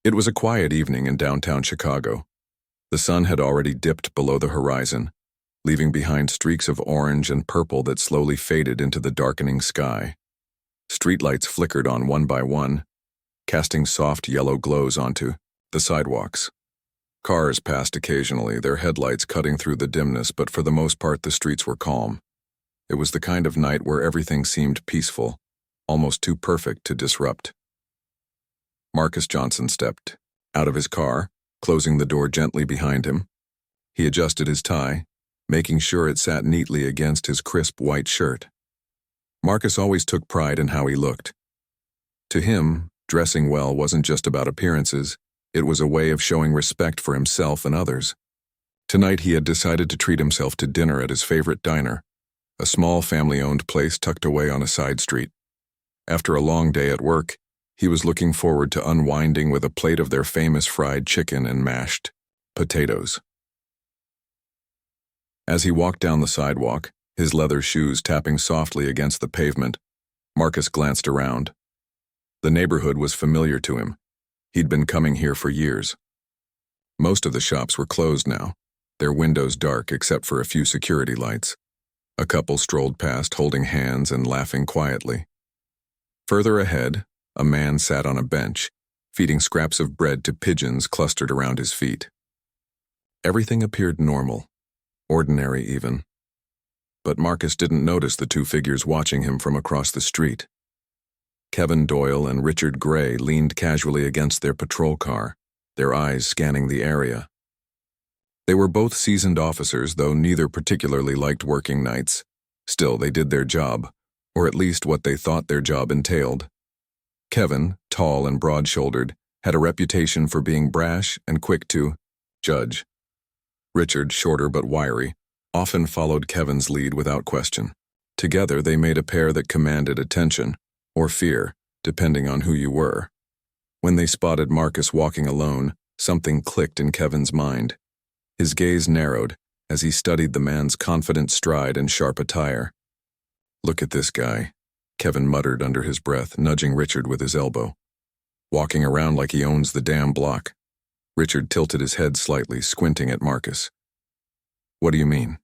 It was a quiet evening in downtown Chicago. The sun had already dipped below the horizon, leaving behind streaks of orange and purple that slowly faded into the darkening sky. Streetlights flickered on one by one, casting soft yellow glows onto the sidewalks. Cars passed occasionally, their headlights cutting through the dimness, but for the most part the streets were calm. It was the kind of night where everything seemed peaceful, almost too perfect to disrupt. Marcus Johnson stepped out of his car, closing the door gently behind him. He adjusted his tie, making sure it sat neatly against his crisp white shirt. Marcus always took pride in how he looked. To him, dressing well wasn't just about appearances, it was a way of showing respect for himself and others. Tonight he had decided to treat himself to dinner at his favorite diner, a small family-owned place tucked away on a side street. After a long day at work, he was looking forward to unwinding with a plate of their famous fried chicken and mashed potatoes. As he walked down the sidewalk, his leather shoes tapping softly against the pavement, Marcus glanced around. The neighborhood was familiar to him. He'd been coming here for years. Most of the shops were closed now, their windows dark except for a few security lights. A couple strolled past holding hands and laughing quietly. Further ahead, a man sat on a bench, feeding scraps of bread to pigeons clustered around his feet. Everything appeared normal, ordinary even. But Marcus didn't notice the two figures watching him from across the street. Kevin Doyle and Richard Gray leaned casually against their patrol car, their eyes scanning the area. They were both seasoned officers, though neither particularly liked working nights. Still, they did their job, or at least what they thought their job entailed. Kevin, tall and broad-shouldered, had a reputation for being brash and quick to judge. Richard, shorter but wiry, often followed Kevin's lead without question. Together they made a pair that commanded attention, or fear, depending on who you were. When they spotted Marcus walking alone, something clicked in Kevin's mind. His gaze narrowed as he studied the man's confident stride and sharp attire. "Look at this guy," Kevin muttered under his breath, nudging Richard with his elbow. "Walking around like he owns the damn block." Richard tilted his head slightly, squinting at Marcus. "What do you mean?"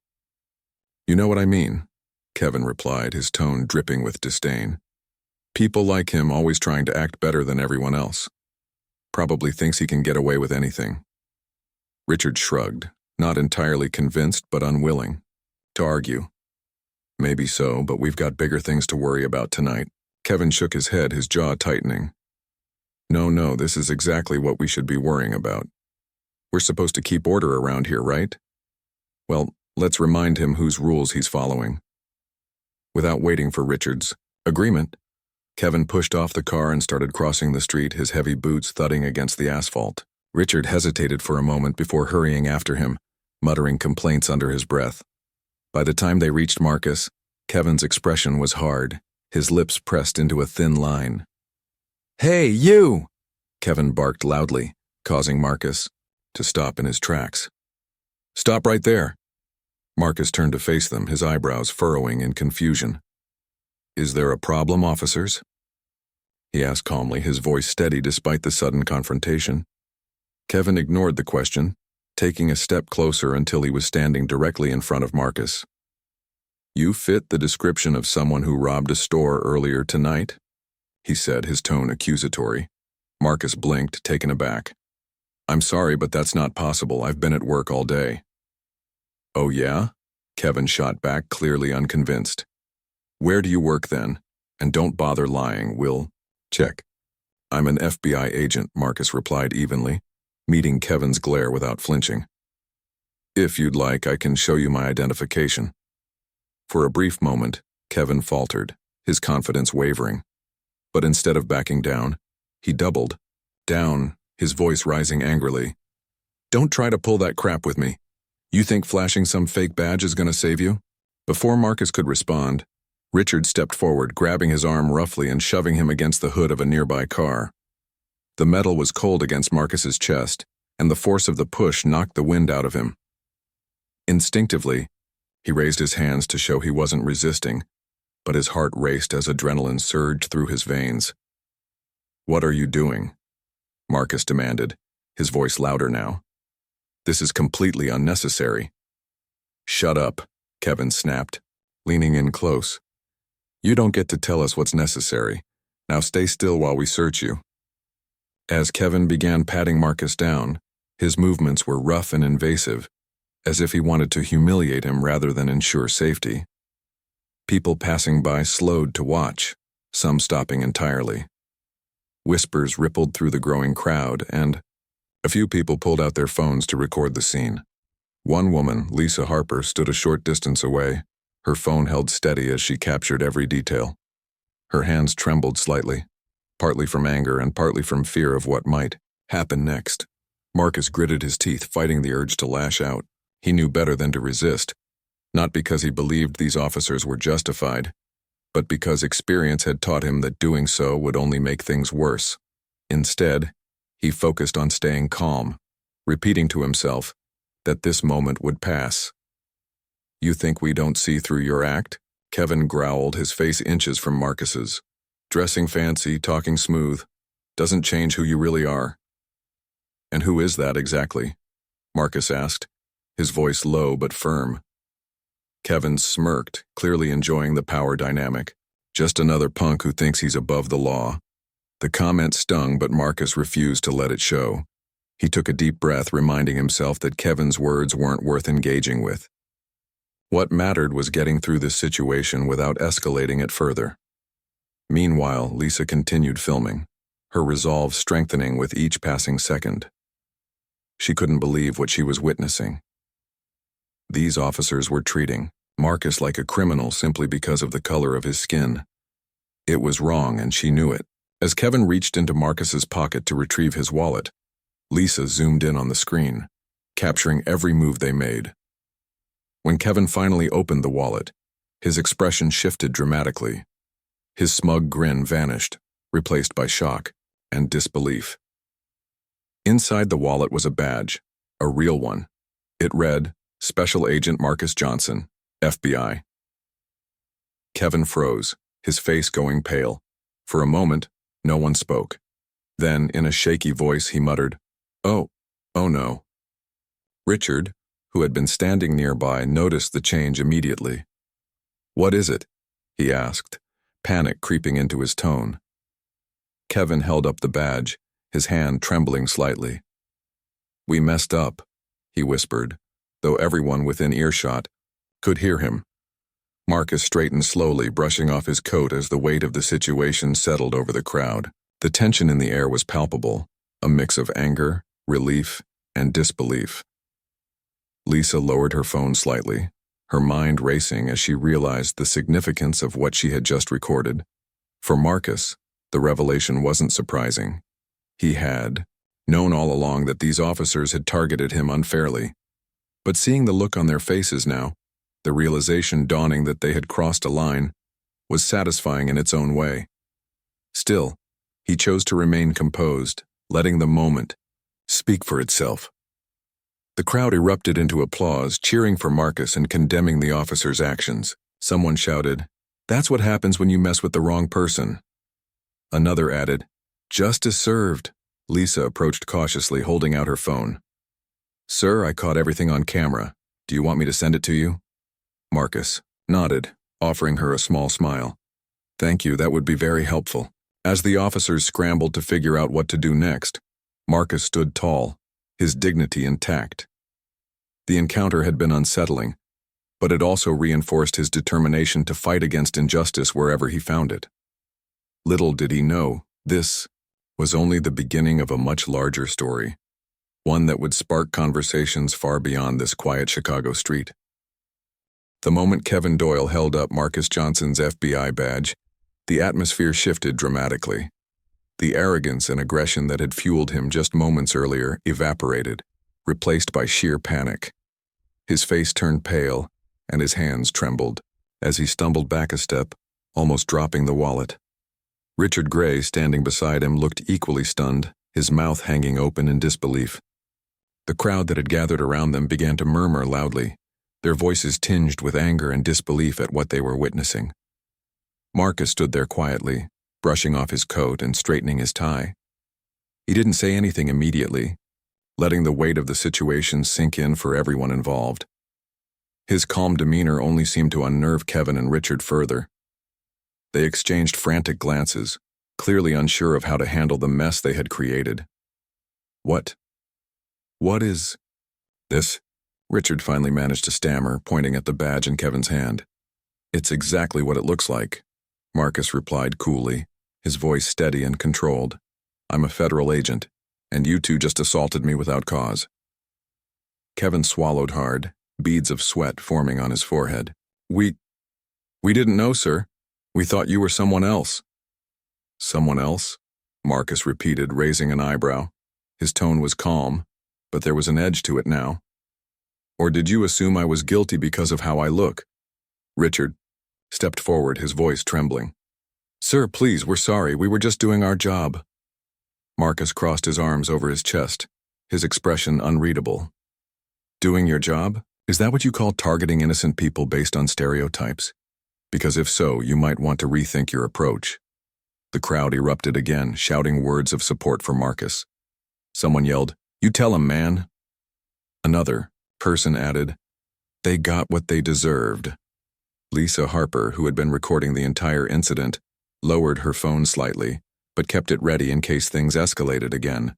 "You know what I mean," Kevin replied, his tone dripping with disdain. "People like him always trying to act better than everyone else. Probably thinks he can get away with anything." Richard shrugged, not entirely convinced but unwilling to argue. "Maybe so, but we've got bigger things to worry about tonight." Kevin shook his head, his jaw tightening. No, this is exactly what we should be worrying about. We're supposed to keep order around here, right? Well, let's remind him whose rules he's following." Without waiting for Richard's agreement, Kevin pushed off the car and started crossing the street, his heavy boots thudding against the asphalt. Richard hesitated for a moment before hurrying after him, muttering complaints under his breath. By the time they reached Marcus, Kevin's expression was hard, his lips pressed into a thin line. "Hey, you!" Kevin barked loudly, causing Marcus to stop in his tracks. "Stop right there." Marcus turned to face them, his eyebrows furrowing in confusion. "Is there a problem, officers?" he asked calmly, his voice steady despite the sudden confrontation. Kevin ignored the question, taking a step closer until he was standing directly in front of Marcus. "You fit the description of someone who robbed a store earlier tonight," he said, his tone accusatory. Marcus blinked, taken aback. "I'm sorry, but that's not possible. I've been at work all day." "Oh yeah?" Kevin shot back, clearly unconvinced. "Where do you work then? And don't bother lying, we'll check." "I'm an FBI agent," Marcus replied evenly, meeting Kevin's glare without flinching. "If you'd like, I can show you my identification." For a brief moment, Kevin faltered, his confidence wavering. But instead of backing down, he doubled down, his voice rising angrily. "Don't try to pull that crap with me. You think flashing some fake badge is going to save you?" Before Marcus could respond, Richard stepped forward, grabbing his arm roughly and shoving him against the hood of a nearby car. The metal was cold against Marcus's chest, and the force of the push knocked the wind out of him. Instinctively, he raised his hands to show he wasn't resisting, but his heart raced as adrenaline surged through his veins. "What are you doing?" Marcus demanded, his voice louder now. "This is completely unnecessary." "Shut up," Kevin snapped, leaning in close. "You don't get to tell us what's necessary. Now stay still while we search you." As Kevin began patting Marcus down, his movements were rough and invasive, as if he wanted to humiliate him rather than ensure safety. People passing by slowed to watch, some stopping entirely. Whispers rippled through the growing crowd, and a few people pulled out their phones to record the scene. One woman, Lisa Harper, stood a short distance away, her phone held steady as she captured every detail. Her hands trembled slightly, partly from anger and partly from fear of what might happen next. Marcus gritted his teeth, fighting the urge to lash out. He knew better than to resist, not because he believed these officers were justified, but because experience had taught him that doing so would only make things worse. Instead, he focused on staying calm, repeating to himself that this moment would pass. "You think we don't see through your act?" Kevin growled, his face inches from Marcus's. "Dressing fancy, talking smooth, doesn't change who you really are." "And who is that exactly?" Marcus asked, his voice low but firm. Kevin smirked, clearly enjoying the power dynamic. "Just another punk who thinks he's above the law." The comment stung, but Marcus refused to let it show. He took a deep breath, reminding himself that Kevin's words weren't worth engaging with. What mattered was getting through this situation without escalating it further. Meanwhile, Lisa continued filming, her resolve strengthening with each passing second. She couldn't believe what she was witnessing. These officers were treating Marcus like a criminal simply because of the color of his skin. It was wrong, and she knew it. As Kevin reached into Marcus's pocket to retrieve his wallet, Lisa zoomed in on the screen, capturing every move they made. When Kevin finally opened the wallet, his expression shifted dramatically. His smug grin vanished, replaced by shock and disbelief. Inside the wallet was a badge, a real one. It read, "Special Agent Marcus Johnson, FBI." Kevin froze, his face going pale. For a moment, no one spoke. Then, in a shaky voice, he muttered, Oh no." Richard, who had been standing nearby, noticed the change immediately. "What is it?" he asked, panic creeping into his tone. Kevin held up the badge, his hand trembling slightly. "We messed up," he whispered, though everyone within earshot could hear him. Marcus straightened slowly, brushing off his coat as the weight of the situation settled over the crowd. The tension in the air was palpable, a mix of anger, relief, and disbelief. Lisa lowered her phone slightly, her mind racing as she realized the significance of what she had just recorded. For Marcus, the revelation wasn't surprising. He had known all along that these officers had targeted him unfairly. But seeing the look on their faces now, the realization dawning that they had crossed a line, was satisfying in its own way. Still, he chose to remain composed, letting the moment speak for itself. The crowd erupted into applause, cheering for Marcus and condemning the officer's actions. Someone shouted, "That's what happens when you mess with the wrong person." Another added, "Justice served." Lisa approached cautiously, holding out her phone. "Sir, I caught everything on camera. Do you want me to send it to you?" Marcus nodded, offering her a small smile. "Thank you, that would be very helpful." As the officers scrambled to figure out what to do next, Marcus stood tall, his dignity intact. The encounter had been unsettling, but it also reinforced his determination to fight against injustice wherever he found it. Little did he know, this was only the beginning of a much larger story, one that would spark conversations far beyond this quiet Chicago street. The moment Kevin Doyle held up Marcus Johnson's FBI badge, the atmosphere shifted dramatically. The arrogance and aggression that had fueled him just moments earlier evaporated, replaced by sheer panic. His face turned pale, and his hands trembled, as he stumbled back a step, almost dropping the wallet. Richard Gray, standing beside him, looked equally stunned, his mouth hanging open in disbelief. The crowd that had gathered around them began to murmur loudly, their voices tinged with anger and disbelief at what they were witnessing. Marcus stood there quietly, brushing off his coat and straightening his tie. He didn't say anything immediately, letting the weight of the situation sink in for everyone involved. His calm demeanor only seemed to unnerve Kevin and Richard further. They exchanged frantic glances, clearly unsure of how to handle the mess they had created. What is this? Richard finally managed to stammer, pointing at the badge in Kevin's hand. It's exactly what it looks like, Marcus replied coolly, his voice steady and controlled. I'm a federal agent, and you two just assaulted me without cause. Kevin swallowed hard, beads of sweat forming on his forehead. We didn't know, sir. We thought you were someone else. Someone else? Marcus repeated, raising an eyebrow. His tone was calm, but there was an edge to it now. Or did you assume I was guilty because of how I look? Richard stepped forward, his voice trembling. Sir, please, we're sorry. We were just doing our job. Marcus crossed his arms over his chest, his expression unreadable. Doing your job? Is that what you call targeting innocent people based on stereotypes? Because if so, you might want to rethink your approach. The crowd erupted again, shouting words of support for Marcus. Someone yelled, "You tell him, man." Another person added, "They got what they deserved." Lisa Harper, who had been recording the entire incident, lowered her phone slightly, but kept it ready in case things escalated again.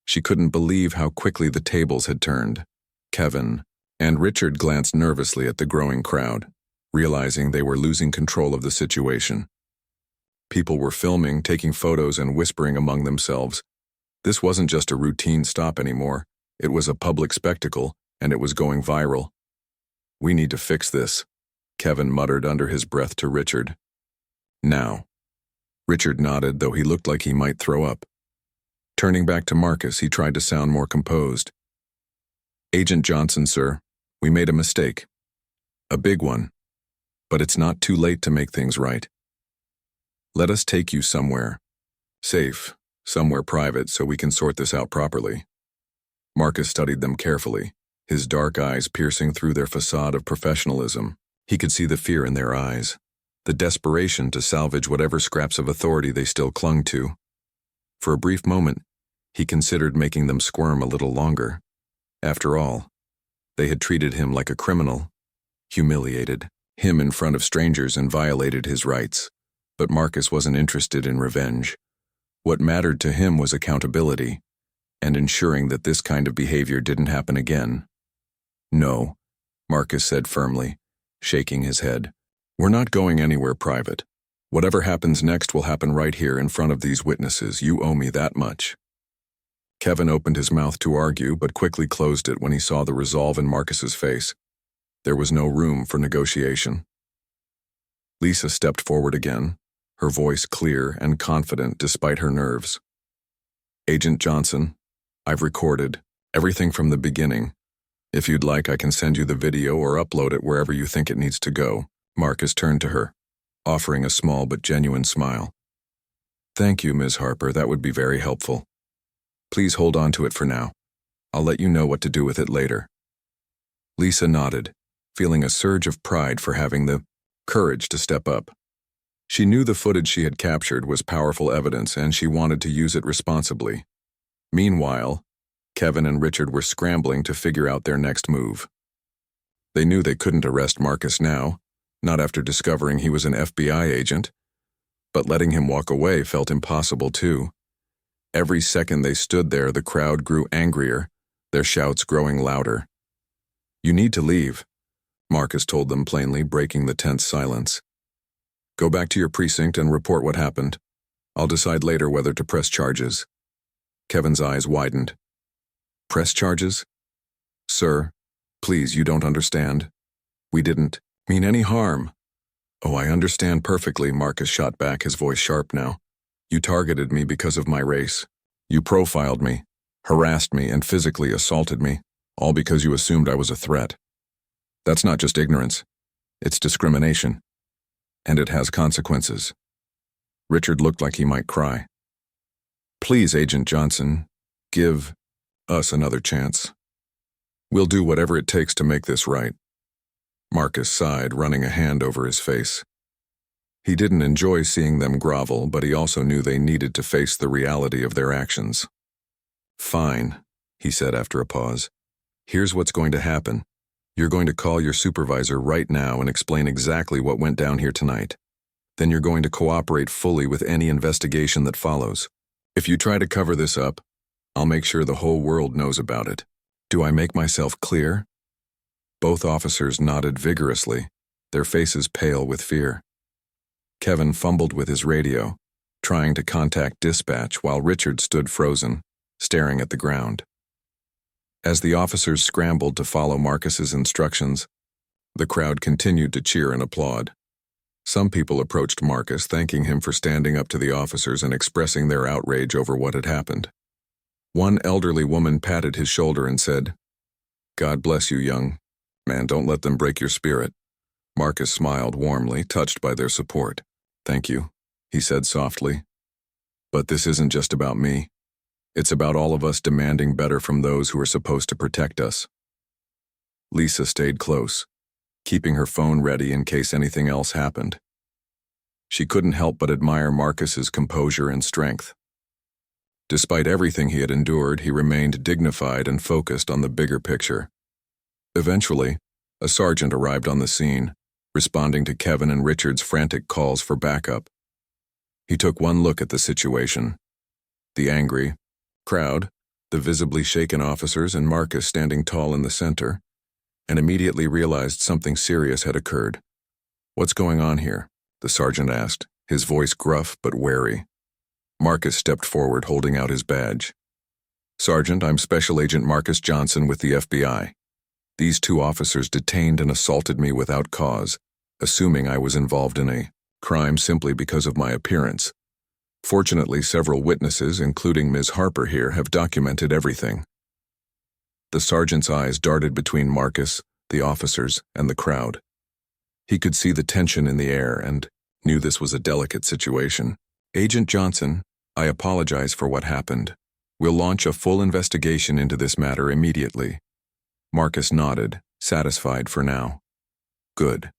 She couldn't believe how quickly the tables had turned. Kevin and Richard glanced nervously at the growing crowd, realizing they were losing control of the situation. People were filming, taking photos, and whispering among themselves. This wasn't just a routine stop anymore. It was a public spectacle, and it was going viral. We need to fix this, Kevin muttered under his breath to Richard. Now. Richard nodded, though he looked like he might throw up. Turning back to Marcus, he tried to sound more composed. Agent Johnson, sir, we made a mistake. A big one. But it's not too late to make things right. Let us take you somewhere. Safe, somewhere private, so we can sort this out properly. Marcus studied them carefully, his dark eyes piercing through their facade of professionalism. He could see the fear in their eyes, the desperation to salvage whatever scraps of authority they still clung to. For a brief moment, he considered making them squirm a little longer. After all, they had treated him like a criminal, humiliated him in front of strangers and violated his rights. But Marcus wasn't interested in revenge. What mattered to him was accountability, and ensuring that this kind of behavior didn't happen again. No, Marcus said firmly, shaking his head. We're not going anywhere private. Whatever happens next will happen right here in front of these witnesses. You owe me that much. Kevin opened his mouth to argue, but quickly closed it when he saw the resolve in Marcus's face. There was no room for negotiation. Lisa stepped forward again, her voice clear and confident despite her nerves. Agent Johnson, I've recorded everything from the beginning. If you'd like, I can send you the video or upload it wherever you think it needs to go. Marcus turned to her, offering a small but genuine smile. Thank you, Ms. Harper. That would be very helpful. Please hold on to it for now. I'll let you know what to do with it later. Lisa nodded, feeling a surge of pride for having the courage to step up. She knew the footage she had captured was powerful evidence, and she wanted to use it responsibly. Meanwhile, Kevin and Richard were scrambling to figure out their next move. They knew they couldn't arrest Marcus now, not after discovering he was an FBI agent, but letting him walk away felt impossible too. Every second they stood there, the crowd grew angrier, their shouts growing louder. You need to leave, Marcus told them plainly, breaking the tense silence. Go back to your precinct and report what happened. I'll decide later whether to press charges. Kevin's eyes widened. Press charges? Sir, please, you don't understand. We didn't mean any harm. Oh, I understand perfectly, Marcus shot back, his voice sharp now. You targeted me because of my race. You profiled me, harassed me, and physically assaulted me, all because you assumed I was a threat. That's not just ignorance. It's discrimination. And it has consequences. Richard looked like he might cry. Please, Agent Johnson, give us another chance. We'll do whatever it takes to make this right. Marcus sighed, running a hand over his face. He didn't enjoy seeing them grovel, but he also knew they needed to face the reality of their actions. "Fine," he said after a pause. "Here's what's going to happen. You're going to call your supervisor right now and explain exactly what went down here tonight. Then you're going to cooperate fully with any investigation that follows. If you try to cover this up, I'll make sure the whole world knows about it. Do I make myself clear?" Both officers nodded vigorously, their faces pale with fear. Kevin fumbled with his radio, trying to contact dispatch while Richard stood frozen, staring at the ground. As the officers scrambled to follow Marcus's instructions, the crowd continued to cheer and applaud. Some people approached Marcus, thanking him for standing up to the officers and expressing their outrage over what had happened. One elderly woman patted his shoulder and said, "God bless you, young man, don't let them break your spirit." Marcus smiled warmly, touched by their support. "Thank you," he said softly. "But this isn't just about me. It's about all of us demanding better from those who are supposed to protect us." Lisa stayed close, keeping her phone ready in case anything else happened. She couldn't help but admire Marcus's composure and strength. Despite everything he had endured, he remained dignified and focused on the bigger picture. Eventually, a sergeant arrived on the scene, responding to Kevin and Richard's frantic calls for backup. He took one look at the situation. The angry crowd, the visibly shaken officers, and Marcus standing tall in the center, and immediately realized something serious had occurred. "What's going on here?" the sergeant asked, his voice gruff but wary. Marcus stepped forward, holding out his badge. "Sergeant, I'm Special Agent Marcus Johnson with the FBI. These two officers detained and assaulted me without cause, assuming I was involved in a crime simply because of my appearance. Fortunately, several witnesses, including Ms. Harper here, have documented everything." The sergeant's eyes darted between Marcus, the officers, and the crowd. He could see the tension in the air and knew this was a delicate situation. "Agent Johnson, I apologize for what happened. We'll launch a full investigation into this matter immediately." Marcus nodded, satisfied for now. "Good.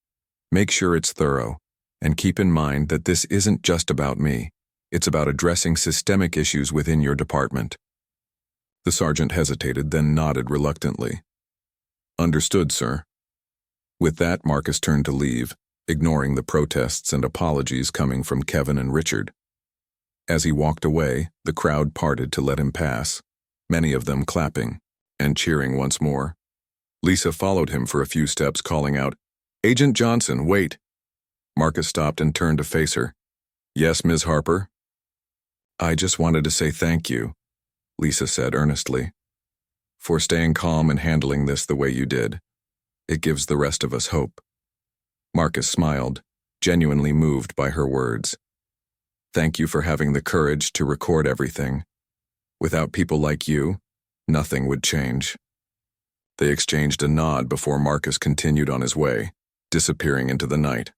Make sure it's thorough, and keep in mind that this isn't just about me. It's about addressing systemic issues within your department." The sergeant hesitated, then nodded reluctantly. "Understood, sir." With that, Marcus turned to leave, ignoring the protests and apologies coming from Kevin and Richard. As he walked away, the crowd parted to let him pass, many of them clapping and cheering once more. Lisa followed him for a few steps, calling out, "Agent Johnson, wait." Marcus stopped and turned to face her. "Yes, Ms. Harper?" "I just wanted to say thank you," Lisa said earnestly, "for staying calm and handling this the way you did. It gives the rest of us hope." Marcus smiled, genuinely moved by her words. "Thank you for having the courage to record everything. Without people like you, nothing would change." They exchanged a nod before Marcus continued on his way, disappearing into the night.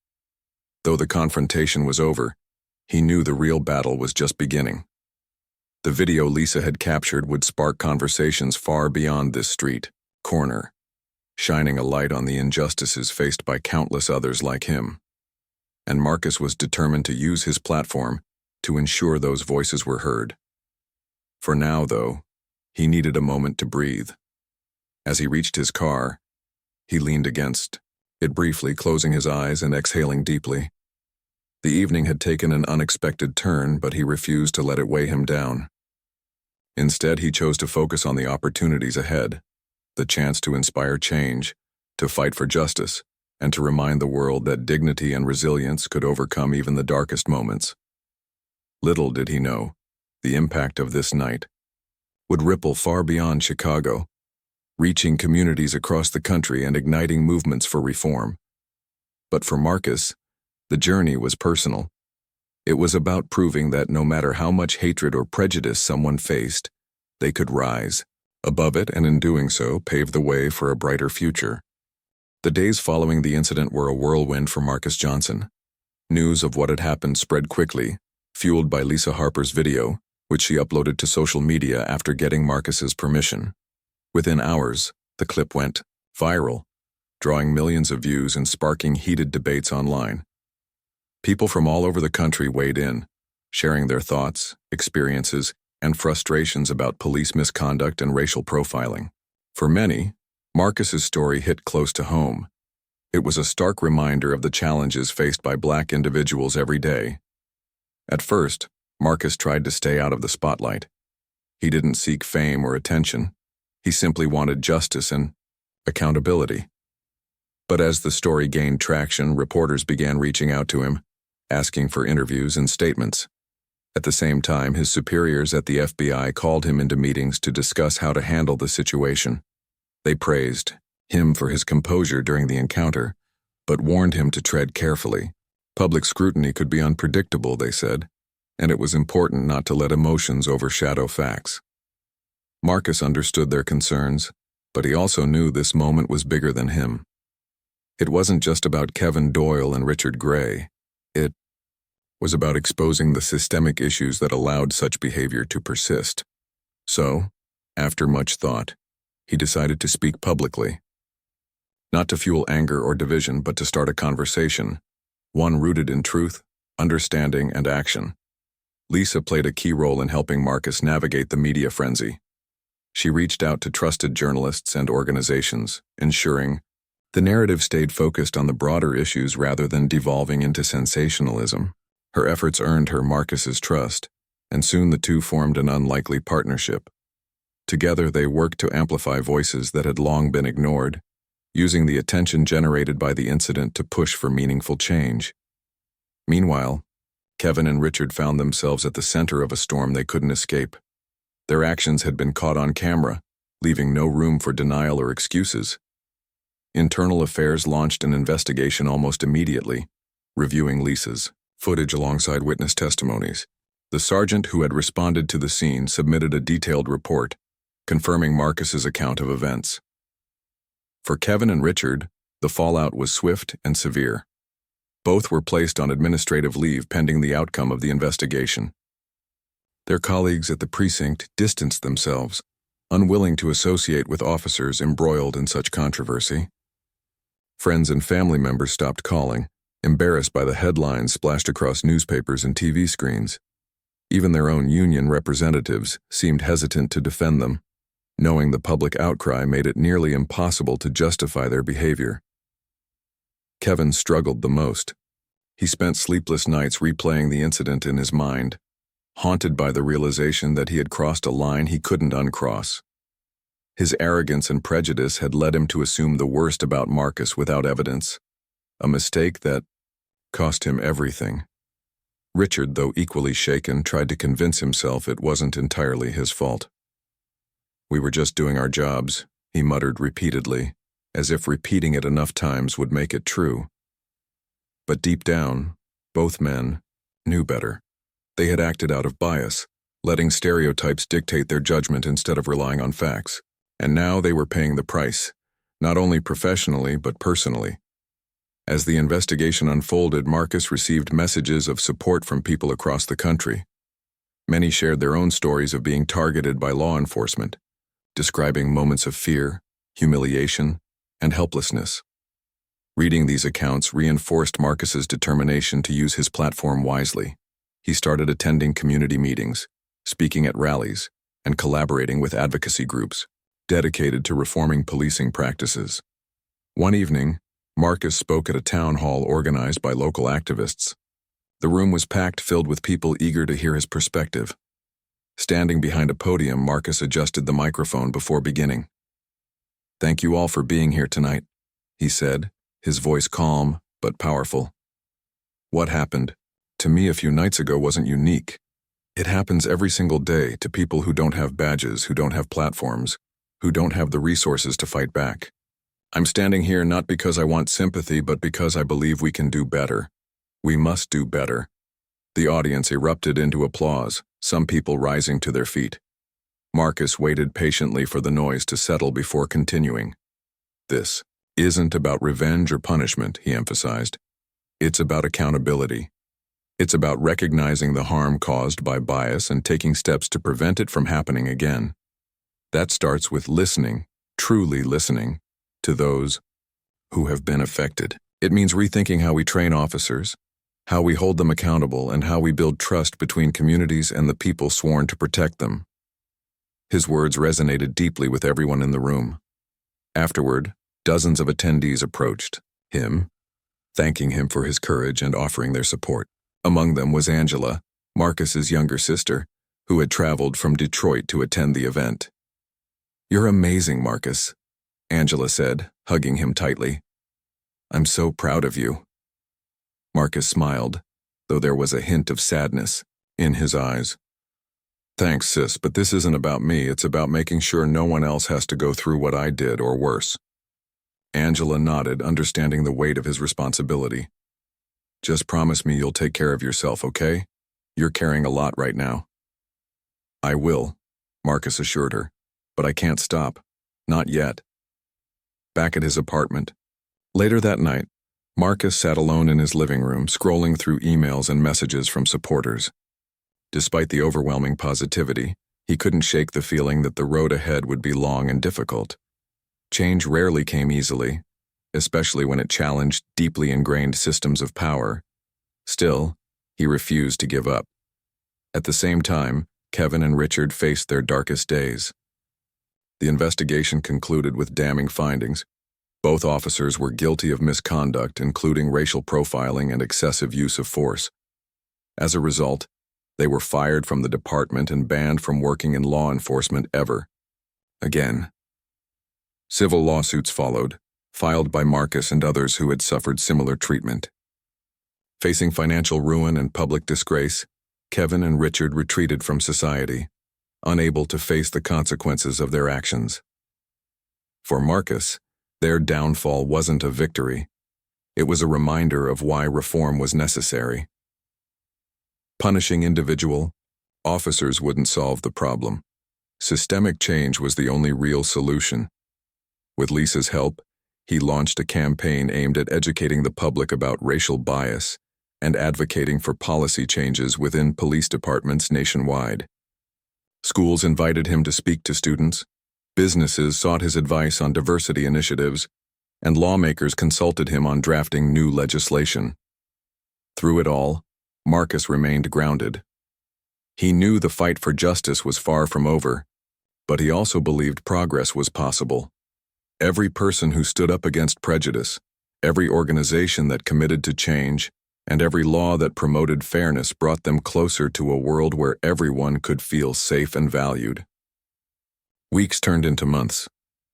Though the confrontation was over, he knew the real battle was just beginning. The video Lisa had captured would spark conversations far beyond this street corner, shining a light on the injustices faced by countless others like him. And Marcus was determined to use his platform to ensure those voices were heard. For now, though, he needed a moment to breathe. As he reached his car, he leaned against it briefly, closing his eyes and exhaling deeply. The evening had taken an unexpected turn, but he refused to let it weigh him down. Instead, he chose to focus on the opportunities ahead, the chance to inspire change, to fight for justice, and to remind the world that dignity and resilience could overcome even the darkest moments. Little did he know, the impact of this night would ripple far beyond Chicago, reaching communities across the country and igniting movements for reform. But for Marcus, the journey was personal. It was about proving that no matter how much hatred or prejudice someone faced, they could rise above it, and in doing so, pave the way for a brighter future. The days following the incident were a whirlwind for Marcus Johnson. News of what had happened spread quickly, fueled by Lisa Harper's video, which she uploaded to social media after getting Marcus's permission. Within hours, the clip went viral, drawing millions of views and sparking heated debates online. People from all over the country weighed in, sharing their thoughts, experiences, and frustrations about police misconduct and racial profiling. For many, Marcus's story hit close to home. It was a stark reminder of the challenges faced by Black individuals every day. At first, Marcus tried to stay out of the spotlight. He didn't seek fame or attention. He simply wanted justice and accountability. But as the story gained traction, reporters began reaching out to him, asking for interviews and statements. At the same time, his superiors at the FBI called him into meetings to discuss how to handle the situation. They praised him for his composure during the encounter, but warned him to tread carefully. Public scrutiny could be unpredictable, they said, and it was important not to let emotions overshadow facts. Marcus understood their concerns, but he also knew this moment was bigger than him. It wasn't just about Kevin Doyle and Richard Gray. It was about exposing the systemic issues that allowed such behavior to persist. So, after much thought, he decided to speak publicly. Not to fuel anger or division, but to start a conversation, one rooted in truth, understanding, and action. Lisa played a key role in helping Marcus navigate the media frenzy. She reached out to trusted journalists and organizations, ensuring the narrative stayed focused on the broader issues rather than devolving into sensationalism. Her efforts earned her Marcus's trust, and soon the two formed an unlikely partnership. Together they worked to amplify voices that had long been ignored, using the attention generated by the incident to push for meaningful change. Meanwhile, Kevin and Richard found themselves at the center of a storm they couldn't escape. Their actions had been caught on camera, leaving no room for denial or excuses. Internal Affairs launched an investigation almost immediately, reviewing Lisa's footage alongside witness testimonies. The sergeant who had responded to the scene submitted a detailed report, confirming Marcus's account of events. For Kevin and Richard, the fallout was swift and severe. Both were placed on administrative leave pending the outcome of the investigation. Their colleagues at the precinct distanced themselves, unwilling to associate with officers embroiled in such controversy. Friends and family members stopped calling, embarrassed by the headlines splashed across newspapers and TV screens. Even their own union representatives seemed hesitant to defend them, knowing the public outcry made it nearly impossible to justify their behavior. Kevin struggled the most. He spent sleepless nights replaying the incident in his mind, haunted by the realization that he had crossed a line he couldn't uncross. His arrogance and prejudice had led him to assume the worst about Marcus without evidence, a mistake that cost him everything. Richard, though equally shaken, tried to convince himself it wasn't entirely his fault. "We were just doing our jobs," he muttered repeatedly, as if repeating it enough times would make it true. But deep down, both men knew better. They had acted out of bias, letting stereotypes dictate their judgment instead of relying on facts. And now they were paying the price, not only professionally but personally. As the investigation unfolded, Marcus received messages of support from people across the country. Many shared their own stories of being targeted by law enforcement, describing moments of fear, humiliation, and helplessness. Reading these accounts reinforced Marcus's determination to use his platform wisely. He started attending community meetings, speaking at rallies, and collaborating with advocacy groups dedicated to reforming policing practices. One evening, Marcus spoke at a town hall organized by local activists. The room was packed, filled with people eager to hear his perspective. Standing behind a podium, Marcus adjusted the microphone before beginning. "Thank you all for being here tonight," he said, his voice calm but powerful. "What happened to me a few nights ago wasn't unique. It happens every single day to people who don't have badges, who don't have platforms, who don't have the resources to fight back. I'm standing here not because I want sympathy, but because I believe we can do better. We must do better." The audience erupted into applause, some people rising to their feet. Marcus waited patiently for the noise to settle before continuing. "This isn't about revenge or punishment," he emphasized. "It's about accountability. It's about recognizing the harm caused by bias and taking steps to prevent it from happening again. That starts with listening, truly listening, to those who have been affected. It means rethinking how we train officers, how we hold them accountable, and how we build trust between communities and the people sworn to protect them. His words resonated deeply with everyone in the room. Afterward, dozens of attendees approached him, thanking him for his courage and offering their support. Among them was Angela, Marcus's younger sister, who had traveled from Detroit to attend the event. "You're amazing, Marcus," Angela said, hugging him tightly. "I'm so proud of you." Marcus smiled, though there was a hint of sadness in his eyes. "Thanks, sis, but this isn't about me. It's about making sure no one else has to go through what I did or worse." Angela nodded, understanding the weight of his responsibility. "Just promise me you'll take care of yourself, okay? You're carrying a lot right now." "I will," Marcus assured her, "but I can't stop. Not yet." Back at his apartment. Later that night, Marcus sat alone in his living room, scrolling through emails and messages from supporters. Despite the overwhelming positivity, he couldn't shake the feeling that the road ahead would be long and difficult. Change rarely came easily, especially when it challenged deeply ingrained systems of power. Still, he refused to give up. At the same time, Kevin and Richard faced their darkest days. The investigation concluded with damning findings. Both officers were guilty of misconduct, including racial profiling and excessive use of force. As a result, they were fired from the department and banned from working in law enforcement ever again. Civil lawsuits followed, filed by Marcus and others who had suffered similar treatment. Facing financial ruin and public disgrace, Kevin and Richard retreated from society, unable to face the consequences of their actions. For Marcus, their downfall wasn't a victory. It was a reminder of why reform was necessary. Punishing individual officers wouldn't solve the problem. Systemic change was the only real solution. With Lisa's help, he launched a campaign aimed at educating the public about racial bias and advocating for policy changes within police departments nationwide. Schools invited him to speak to students, businesses sought his advice on diversity initiatives, and lawmakers consulted him on drafting new legislation. Through it all, Marcus remained grounded. He knew the fight for justice was far from over, but he also believed progress was possible. Every person who stood up against prejudice, every organization that committed to change, and every law that promoted fairness brought them closer to a world where everyone could feel safe and valued. Weeks turned into months.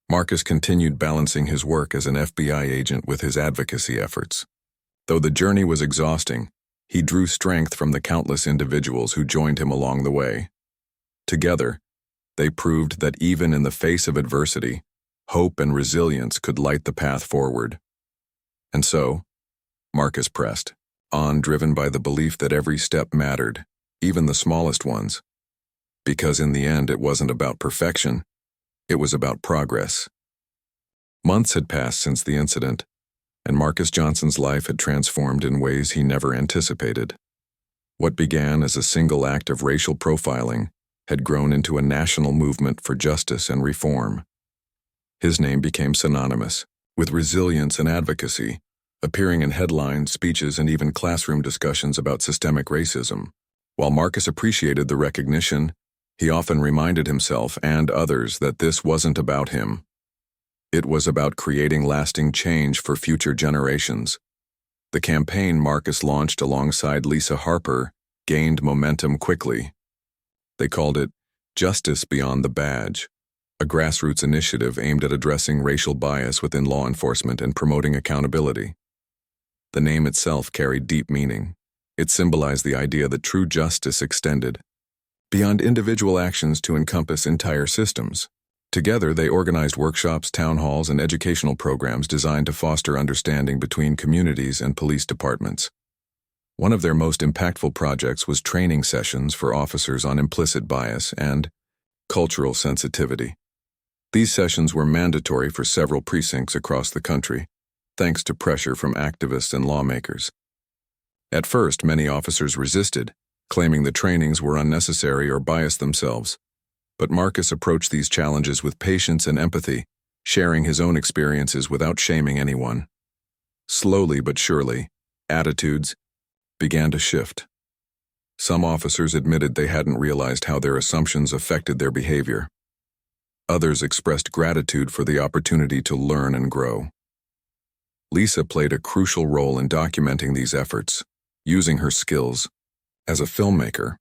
Marcus continued balancing his work as an FBI agent with his advocacy efforts. Though the journey was exhausting, he drew strength from the countless individuals who joined him along the way. Together, they proved that even in the face of adversity, hope and resilience could light the path forward. And so, Marcus pressed on, driven by the belief that every step mattered, even the smallest ones. Because in the end, it wasn't about perfection, it was about progress. Months had passed since the incident, and Marcus Johnson's life had transformed in ways he never anticipated. What began as a single act of racial profiling had grown into a national movement for justice and reform. His name became synonymous with resilience and advocacy, appearing in headlines, speeches, and even classroom discussions about systemic racism. While Marcus appreciated the recognition, he often reminded himself and others that this wasn't about him. It was about creating lasting change for future generations. The campaign Marcus launched alongside Lisa Harper gained momentum quickly. They called it Justice Beyond the Badge, a grassroots initiative aimed at addressing racial bias within law enforcement and promoting accountability. The name itself carried deep meaning. It symbolized the idea that true justice extended beyond individual actions to encompass entire systems. Together, they organized workshops, town halls, and educational programs designed to foster understanding between communities and police departments. One of their most impactful projects was training sessions for officers on implicit bias and cultural sensitivity. These sessions were mandatory for several precincts across the country, thanks to pressure from activists and lawmakers. At first, many officers resisted, claiming the trainings were unnecessary or biased themselves. But Marcus approached these challenges with patience and empathy, sharing his own experiences without shaming anyone. Slowly but surely, attitudes, began to shift. Some officers admitted they hadn't realized how their assumptions affected their behavior. Others expressed gratitude for the opportunity to learn and grow. Lisa played a crucial role in documenting these efforts, using her skills as a filmmaker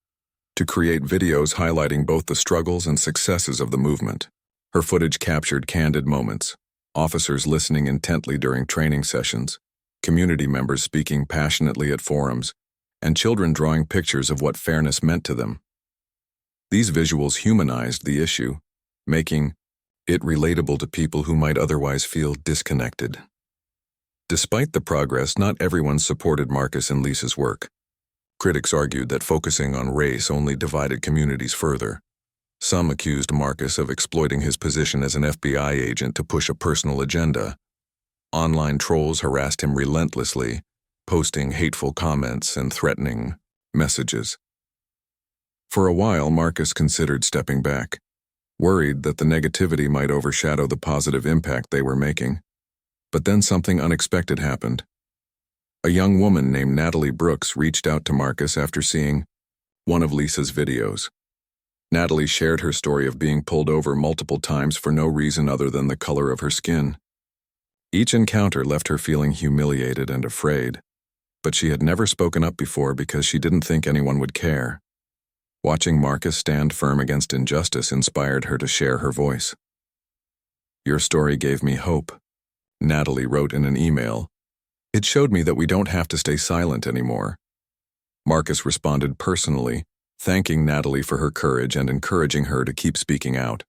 to create videos highlighting both the struggles and successes of the movement. Her footage captured candid moments, officers listening intently during training sessions, community members speaking passionately at forums, and children drawing pictures of what fairness meant to them. These visuals humanized the issue, making it relatable to people who might otherwise feel disconnected. Despite the progress, not everyone supported Marcus and Lisa's work. Critics argued that focusing on race only divided communities further. Some accused Marcus of exploiting his position as an FBI agent to push a personal agenda. Online trolls harassed him relentlessly, posting hateful comments and threatening messages. For a while, Marcus considered stepping back, worried that the negativity might overshadow the positive impact they were making. But then something unexpected happened. A young woman named Natalie Brooks reached out to Marcus after seeing one of Lisa's videos. Natalie shared her story of being pulled over multiple times for no reason other than the color of her skin. Each encounter left her feeling humiliated and afraid, but she had never spoken up before because she didn't think anyone would care. Watching Marcus stand firm against injustice inspired her to share her voice. "Your story gave me hope," Natalie wrote in an email. "It showed me that we don't have to stay silent anymore." Marcus responded personally, thanking Natalie for her courage and encouraging her to keep speaking out.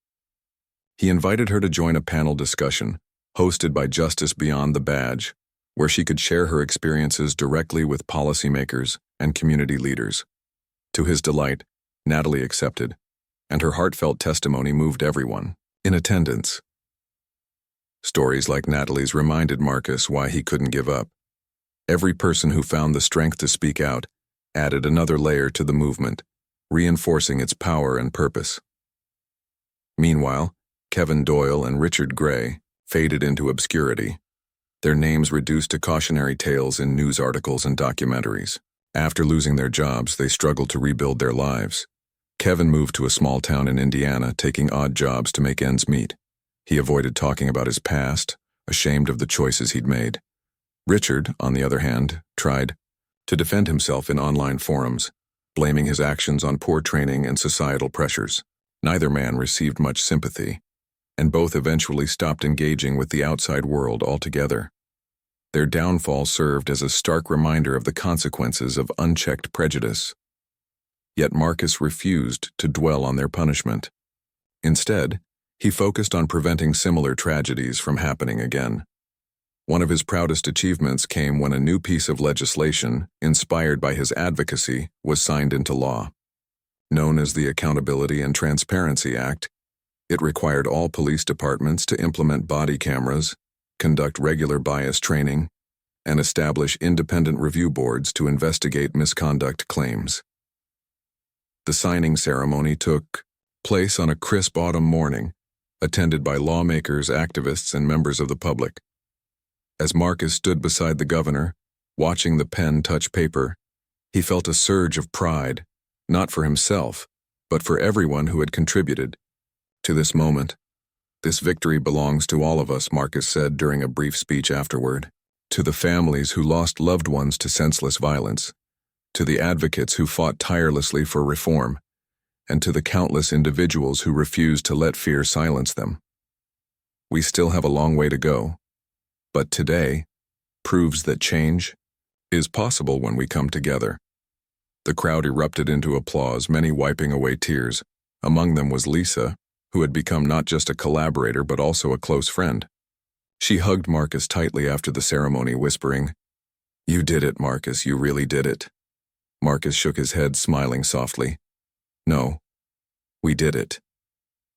He invited her to join a panel discussion, hosted by Justice Beyond the Badge, where she could share her experiences directly with policymakers and community leaders. To his delight, Natalie accepted, and her heartfelt testimony moved everyone in attendance. Stories like Natalie's reminded Marcus why he couldn't give up. Every person who found the strength to speak out added another layer to the movement, reinforcing its power and purpose. Meanwhile, Kevin Doyle and Richard Gray faded into obscurity, their names reduced to cautionary tales in news articles and documentaries. After losing their jobs, they struggled to rebuild their lives. Kevin moved to a small town in Indiana, taking odd jobs to make ends meet. He avoided talking about his past, ashamed of the choices he'd made. Richard, on the other hand, tried to defend himself in online forums, blaming his actions on poor training and societal pressures. Neither man received much sympathy, and both eventually stopped engaging with the outside world altogether. Their downfall served as a stark reminder of the consequences of unchecked prejudice. Yet Marcus refused to dwell on their punishment. Instead, he focused on preventing similar tragedies from happening again. One of his proudest achievements came when a new piece of legislation, inspired by his advocacy, was signed into law. Known as the Accountability and Transparency Act, it required all police departments to implement body cameras, conduct regular bias training, and establish independent review boards to investigate misconduct claims. The signing ceremony took place on a crisp autumn morning, attended by lawmakers, activists, and members of the public. As Marcus stood beside the governor, watching the pen touch paper, he felt a surge of pride, not for himself, but for everyone who had contributed to this moment. "This victory belongs to all of us," Marcus said during a brief speech afterward. "To the families who lost loved ones to senseless violence, to the advocates who fought tirelessly for reform, and to the countless individuals who refused to let fear silence them. We still have a long way to go, but today proves that change is possible when we come together." The crowd erupted into applause, many wiping away tears. Among them was Lisa, who had become not just a collaborator but also a close friend. She hugged Marcus tightly after the ceremony, whispering, "You did it, Marcus, you really did it." Marcus shook his head, smiling softly. "No, we did it.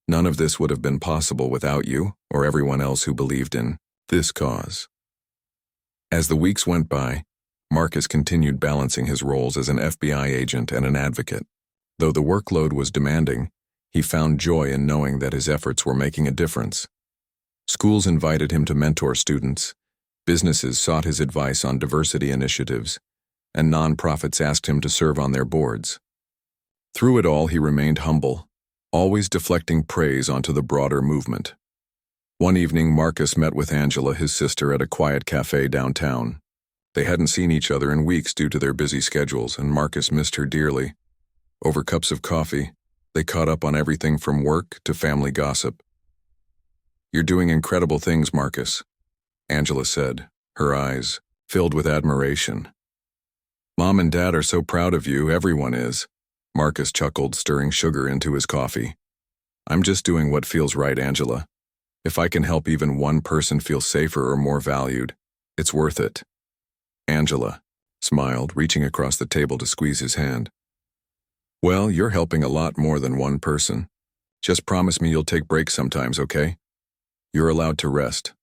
None of this would have been possible without you or everyone else who believed in this cause." As the weeks went by, Marcus continued balancing his roles as an FBI agent and an advocate. Though the workload was demanding, he found joy in knowing that his efforts were making a difference. Schools invited him to mentor students, businesses sought his advice on diversity initiatives, and nonprofits asked him to serve on their boards. Through it all, he remained humble, always deflecting praise onto the broader movement. One evening, Marcus met with Angela, his sister, at a quiet cafe downtown. They hadn't seen each other in weeks due to their busy schedules, and Marcus missed her dearly. Over cups of coffee, they caught up on everything from work to family gossip. "You're doing incredible things, Marcus," Angela said, her eyes filled with admiration. "Mom and Dad are so proud of you, everyone is," Marcus chuckled, stirring sugar into his coffee. "I'm just doing what feels right, Angela. If I can help even one person feel safer or more valued, it's worth it." Angela smiled, reaching across the table to squeeze his hand. "Well, you're helping a lot more than one person. Just promise me you'll take breaks sometimes, okay? You're allowed to rest."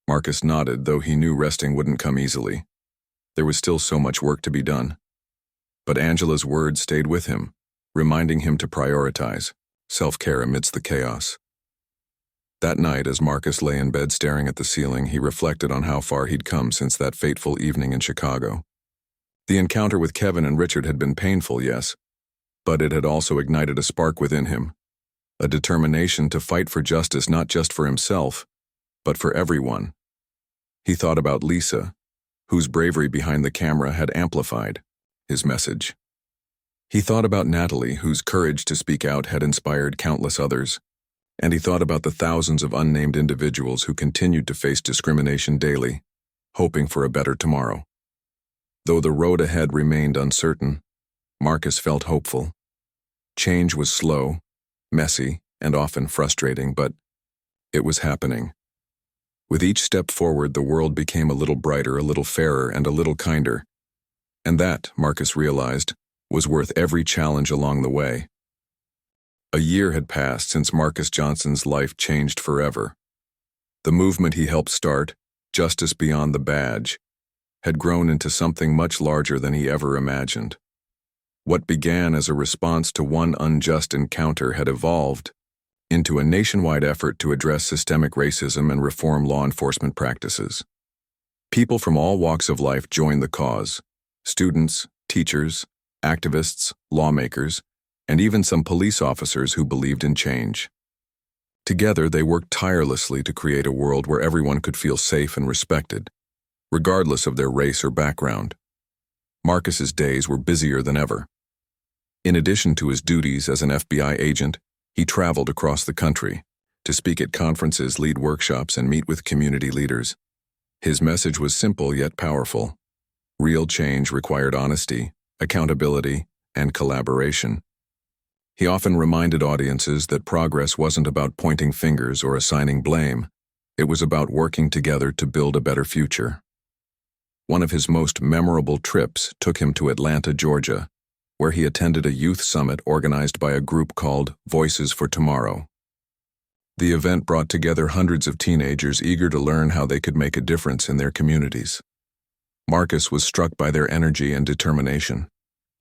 Marcus nodded, though he knew resting wouldn't come easily. There was still so much work to be done. But Angela's words stayed with him, reminding him to prioritize self-care amidst the chaos. That night, as Marcus lay in bed staring at the ceiling, he reflected on how far he'd come since that fateful evening in Chicago. The encounter with Kevin and Richard had been painful, yes, but it had also ignited a spark within him, a determination to fight for justice not just for himself, but for everyone. He thought about Lisa, whose bravery behind the camera had amplified his message. He thought about Natalie, whose courage to speak out had inspired countless others. And he thought about the thousands of unnamed individuals who continued to face discrimination daily, hoping for a better tomorrow. Though the road ahead remained uncertain, Marcus felt hopeful. Change was slow, messy, and often frustrating, but it was happening. With each step forward, the world became a little brighter, a little fairer, and a little kinder. And that, Marcus realized, was worth every challenge along the way. A year had passed since Marcus Johnson's life changed forever. The movement he helped start, Justice Beyond the Badge, had grown into something much larger than he ever imagined. What began as a response to one unjust encounter had evolved into a nationwide effort to address systemic racism and reform law enforcement practices. People from all walks of life joined the cause: students, teachers, activists, lawmakers, and even some police officers who believed in change. Together, they worked tirelessly to create a world where everyone could feel safe and respected, regardless of their race or background. Marcus's days were busier than ever. In addition to his duties as an FBI agent, he traveled across the country to speak at conferences, lead workshops, and meet with community leaders. His message was simple yet powerful. Real change required honesty, accountability, and collaboration. He often reminded audiences that progress wasn't about pointing fingers or assigning blame. It was about working together to build a better future. One of his most memorable trips took him to Atlanta, Georgia, where he attended a youth summit organized by a group called Voices for Tomorrow. The event brought together hundreds of teenagers eager to learn how they could make a difference in their communities. Marcus was struck by their energy and determination.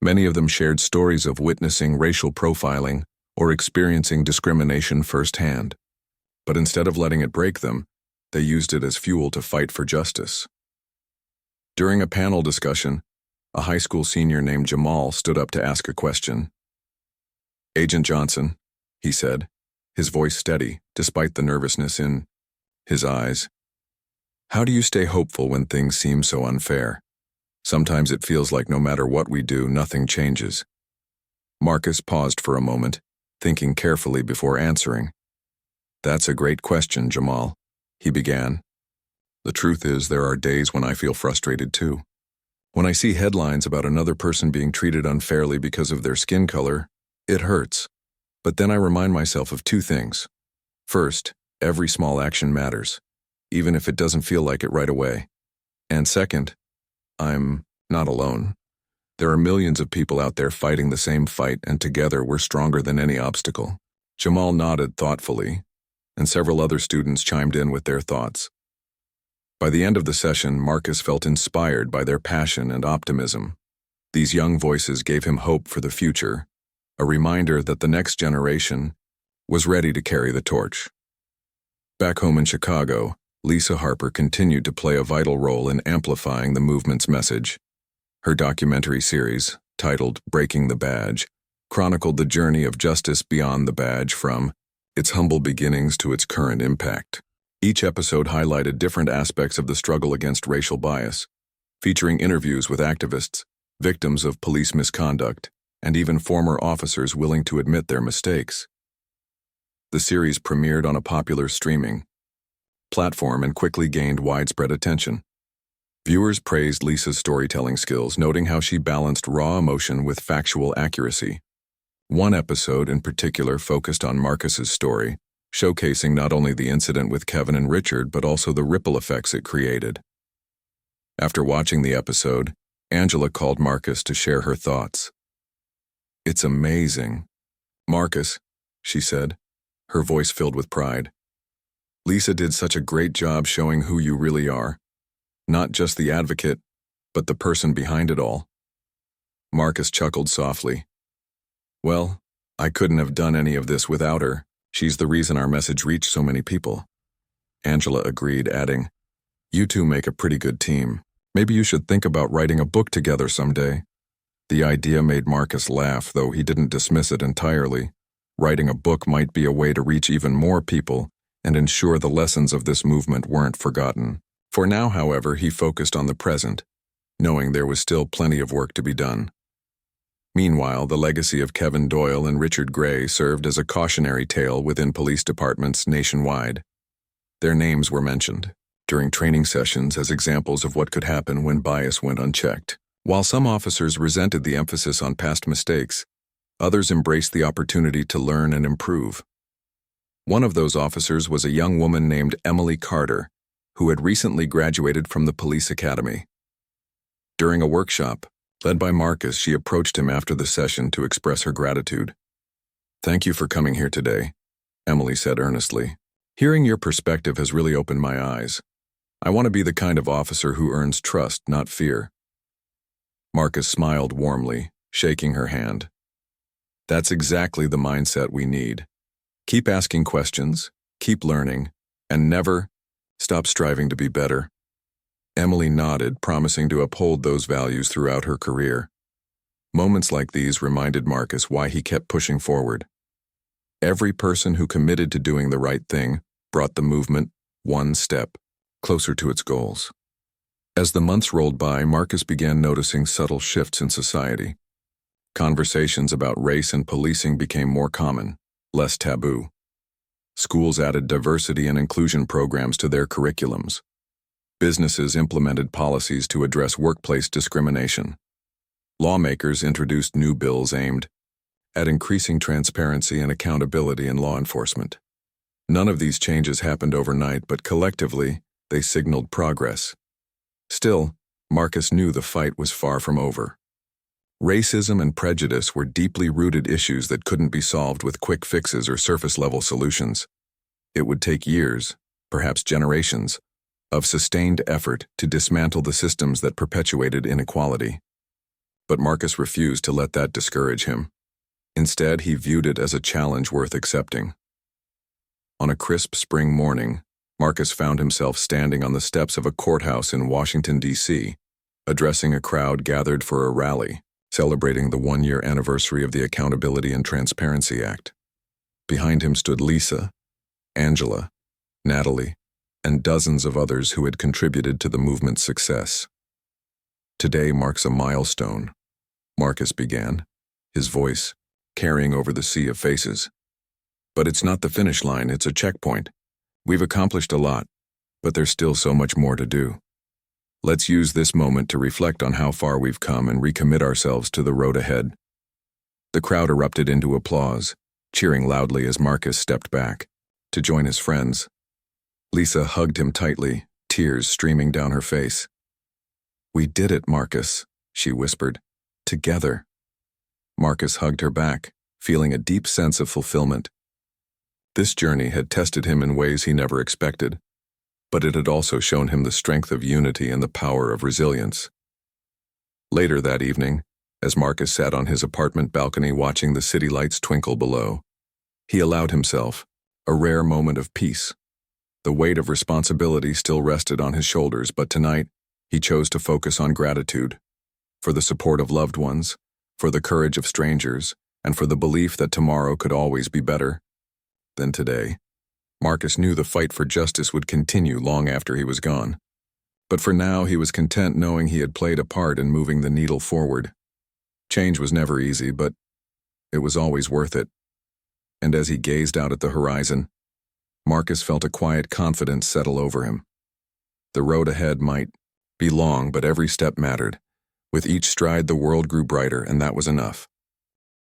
Many of them shared stories of witnessing racial profiling or experiencing discrimination firsthand. But instead of letting it break them, they used it as fuel to fight for justice. During a panel discussion, a high school senior named Jamal stood up to ask a question. "Agent Johnson," he said, his voice steady despite the nervousness in his eyes, "how do you stay hopeful when things seem so unfair? Sometimes it feels like no matter what we do, nothing changes." Marcus paused for a moment, thinking carefully before answering. "That's a great question, Jamal," he began. "The truth is, there are days when I feel frustrated too. When I see headlines about another person being treated unfairly because of their skin color, it hurts. But then I remind myself of two things. First, every small action matters, even if it doesn't feel like it right away. And second, I'm not alone. There are millions of people out there fighting the same fight, and together we're stronger than any obstacle." Jamal nodded thoughtfully, and several other students chimed in with their thoughts. By the end of the session, Marcus felt inspired by their passion and optimism. These young voices gave him hope for the future, a reminder that the next generation was ready to carry the torch. Back home in Chicago, Lisa Harper continued to play a vital role in amplifying the movement's message. Her documentary series, titled Breaking the Badge, chronicled the journey of justice beyond the badge from its humble beginnings to its current impact. Each episode highlighted different aspects of the struggle against racial bias, featuring interviews with activists, victims of police misconduct, and even former officers willing to admit their mistakes. The series premiered on a popular streaming platform and quickly gained widespread attention. Viewers praised Lisa's storytelling skills, noting how she balanced raw emotion with factual accuracy. One episode in particular focused on Marcus's story, showcasing not only the incident with Kevin and Richard but also the ripple effects it created. After watching the episode, Angela called Marcus to share her thoughts. "It's amazing. Marcus," she said, her voice filled with pride. "Lisa did such a great job showing who you really are. Not just the advocate, but the person behind it all." Marcus chuckled softly. "Well, I couldn't have done any of this without her. She's the reason our message reached so many people." Angela agreed, adding, "You two make a pretty good team. Maybe you should think about writing a book together someday." The idea made Marcus laugh, though he didn't dismiss it entirely. Writing a book might be a way to reach even more people and ensure the lessons of this movement weren't forgotten. For now, however, he focused on the present, knowing there was still plenty of work to be done. Meanwhile, the legacy of Kevin Doyle and Richard Gray served as a cautionary tale within police departments nationwide. Their names were mentioned during training sessions as examples of what could happen when bias went unchecked. While some officers resented the emphasis on past mistakes, others embraced the opportunity to learn and improve. One of those officers was a young woman named Emily Carter, who had recently graduated from the police academy. During a workshop, led by Marcus, she approached him after the session to express her gratitude. "Thank you for coming here today," Emily said earnestly. "Hearing your perspective has really opened my eyes. I want to be the kind of officer who earns trust, not fear." Marcus smiled warmly, shaking her hand. "That's exactly the mindset we need. Keep asking questions, keep learning, and never stop striving to be better." Emily nodded, promising to uphold those values throughout her career. Moments like these reminded Marcus why he kept pushing forward. Every person who committed to doing the right thing brought the movement one step closer to its goals. As the months rolled by, Marcus began noticing subtle shifts in society. Conversations about race and policing became more common, less taboo. Schools added diversity and inclusion programs to their curriculums. Businesses implemented policies to address workplace discrimination. Lawmakers introduced new bills aimed at increasing transparency and accountability in law enforcement. None of these changes happened overnight, but collectively, they signaled progress. Still, Marcus knew the fight was far from over. Racism and prejudice were deeply rooted issues that couldn't be solved with quick fixes or surface-level solutions. It would take years, perhaps generations, of sustained effort to dismantle the systems that perpetuated inequality. But Marcus refused to let that discourage him. Instead, he viewed it as a challenge worth accepting. On a crisp spring morning, Marcus found himself standing on the steps of a courthouse in Washington, D.C., addressing a crowd gathered for a rally, celebrating the one-year anniversary of the Accountability and Transparency Act. Behind him stood Lisa, Angela, Natalie, and dozens of others who had contributed to the movement's success. "Today marks a milestone," Marcus began, his voice carrying over the sea of faces. "But it's not the finish line, it's a checkpoint. We've accomplished a lot, but there's still so much more to do. Let's use this moment to reflect on how far we've come and recommit ourselves to the road ahead." The crowd erupted into applause, cheering loudly as Marcus stepped back to join his friends. Lisa hugged him tightly, tears streaming down her face. "We did it, Marcus," she whispered. "Together." Marcus hugged her back, feeling a deep sense of fulfillment. This journey had tested him in ways he never expected, but it had also shown him the strength of unity and the power of resilience. Later that evening, as Marcus sat on his apartment balcony watching the city lights twinkle below, he allowed himself a rare moment of peace. The weight of responsibility still rested on his shoulders, but tonight, he chose to focus on gratitude. for the support of loved ones, for the courage of strangers, and for the belief that tomorrow could always be better than today. Marcus knew the fight for justice would continue long after he was gone. But for now, he was content knowing he had played a part in moving the needle forward. Change was never easy, but it was always worth it. And as he gazed out at the horizon, Marcus felt a quiet confidence settle over him. The road ahead might be long, but every step mattered. With each stride, the world grew brighter, and that was enough.